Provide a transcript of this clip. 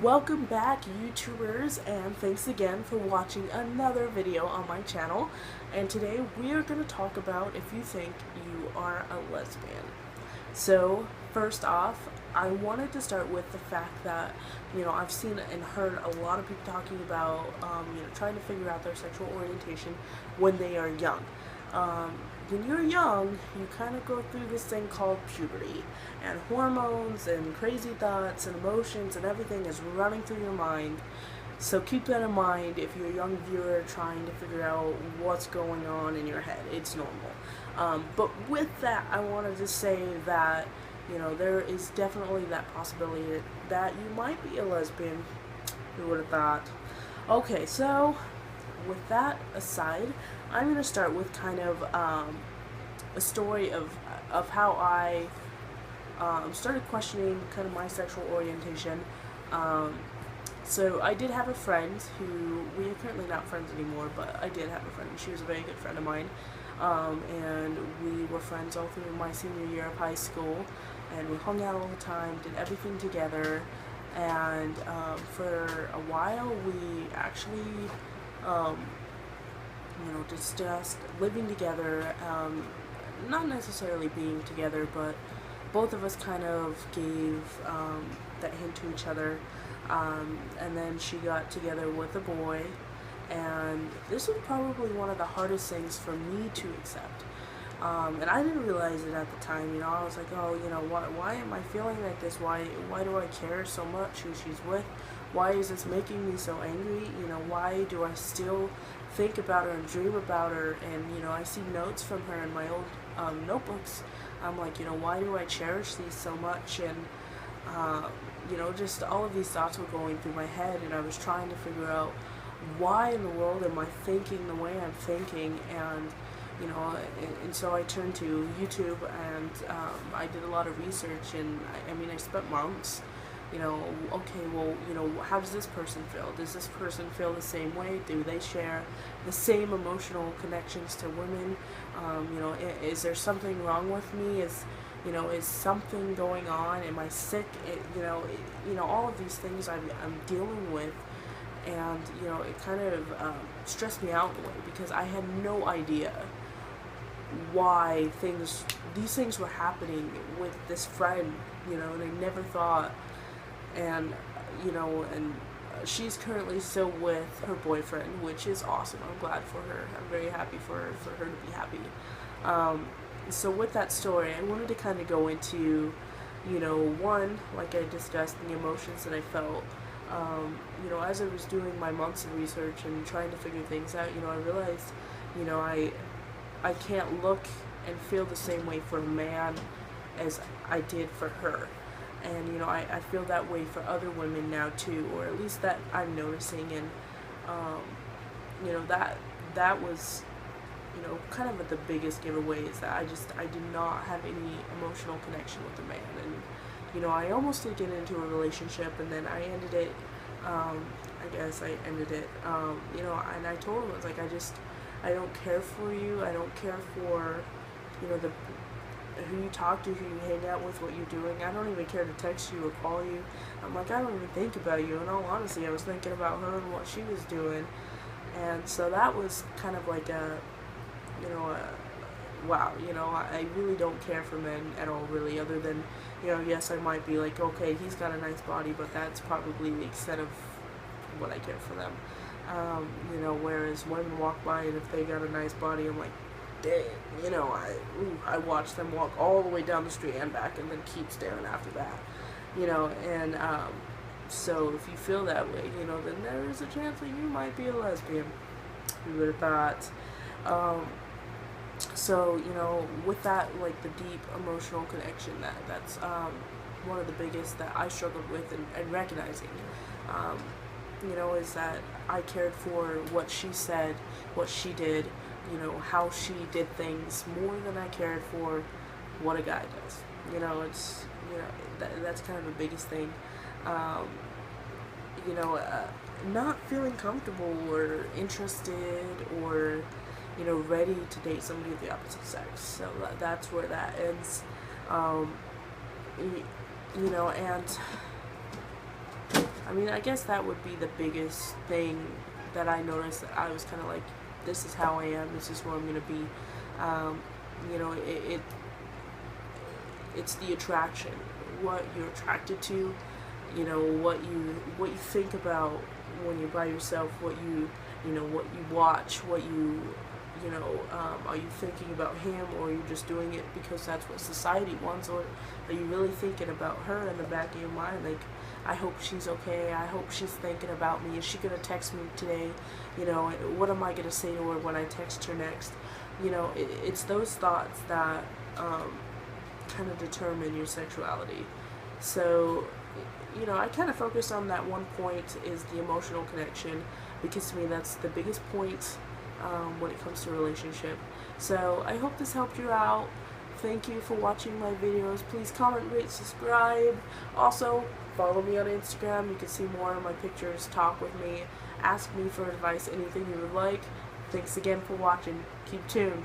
Welcome back, YouTubers, and thanks again for watching another video on my channel. And today we are going to talk about if you think you are a lesbian. So first off, I wanted to start with the fact that, I've seen and heard a lot of people talking about, trying to figure out their sexual orientation when they are young. When you're young, you kind of go through this thing called puberty, and hormones and crazy thoughts and emotions and everything is running through your mind. So keep that in mind if you're a young viewer trying to figure out what's going on in your head. It's normal. But with that, I wanted to say that, there is definitely that possibility that you might be a lesbian. Who would have thought? Okay, so with that aside, I'm going to start with kind of a story of how I started questioning kind of my sexual orientation. So I did have a friend who, we are currently not friends anymore, but I did have a friend. She was a very good friend of mine, and we were friends all through my senior year of high school, and we hung out all the time, did everything together, and for a while we actually discussed living together, not necessarily being together, but both of us kind of gave that hint to each other, and then she got together with a boy, and this was probably one of the hardest things for me to accept, and I didn't realize it at the time. I was like, oh, why am I feeling like this? Why do I care so much who she's with? Why is this making me so angry? Why do I still think about her and dream about her? And, I see notes from her in my old notebooks. I'm like, why do I cherish these so much? And, just all of these thoughts were going through my head, and I was trying to figure out why in the world am I thinking the way I'm thinking. And, and so I turned to YouTube, and I did a lot of research, and I spent months. Okay, well, how does this person feel? Does this person feel the same way? Do they share the same emotional connections to women? Is there something wrong with me? Is something going on? Am I sick? All of these things I'm dealing with, and, it kind of stressed me out in a way, because I had no idea why these things were happening with this friend, and I never thought. And she's currently still with her boyfriend, which is awesome. I'm glad for her. I'm very happy for her to be happy. So with that story, I wanted to kind of go into, one, like I discussed, the emotions that I felt. As I was doing my months of research and trying to figure things out, I realized, I can't look and feel the same way for a man as I did for her. And, I feel that way for other women now too, or at least that I'm noticing. And, that was, kind of the biggest giveaway, is that I did not have any emotional connection with a man. And, I almost did get into a relationship, and then I ended it, and I told him, I was like, I don't care for you. I don't care for, who you talk to, who you hang out with, what you're doing. I don't even care to text you or call you. I'm like, I don't even think about you. In all honesty, I was thinking about her and what she was doing. And so that was kind of like wow, I really don't care for men at all, really, other than, yes, I might be like, okay, he's got a nice body, but that's probably the extent of what I care for them. Whereas women walk by, and if they got a nice body, I'm like, dang, I watch them walk all the way down the street and back, and then keep staring after that, and so if you feel that way, then there is a chance that you might be a lesbian. Who would have thought? So, with that, like, the deep emotional connection, that's one of the biggest that I struggled with, and recognizing, is that I cared for what she said, what she did, how she did things, more than I cared for what a guy does. It's, that's kind of the biggest thing. Not feeling comfortable or interested or, ready to date somebody of the opposite sex. So that's where that ends. And I mean, I guess that would be the biggest thing that I noticed. That I was kind of like, this is how I am. This is who I'm gonna be. Um, you know, it's the attraction, what you're attracted to. You know, what you think about when you're by yourself. What you watch. Are you thinking about him, or are you just doing it because that's what society wants, or are you really thinking about her in the back of your mind? Like, I hope she's okay. I hope she's thinking about me. Is she gonna text me today? You know, what am I gonna say to her when I text her next? You know, it's those thoughts that kind of determine your sexuality. So, you know, I kind of focus on that one point, is the emotional connection, because to me that's the biggest point when it comes to a relationship. So I hope this helped you out. Thank you for watching my videos. Please comment, rate, subscribe. Also, follow me on Instagram. You can see more of my pictures, talk with me, ask me for advice, anything you would like. Thanks again for watching. Keep tuned.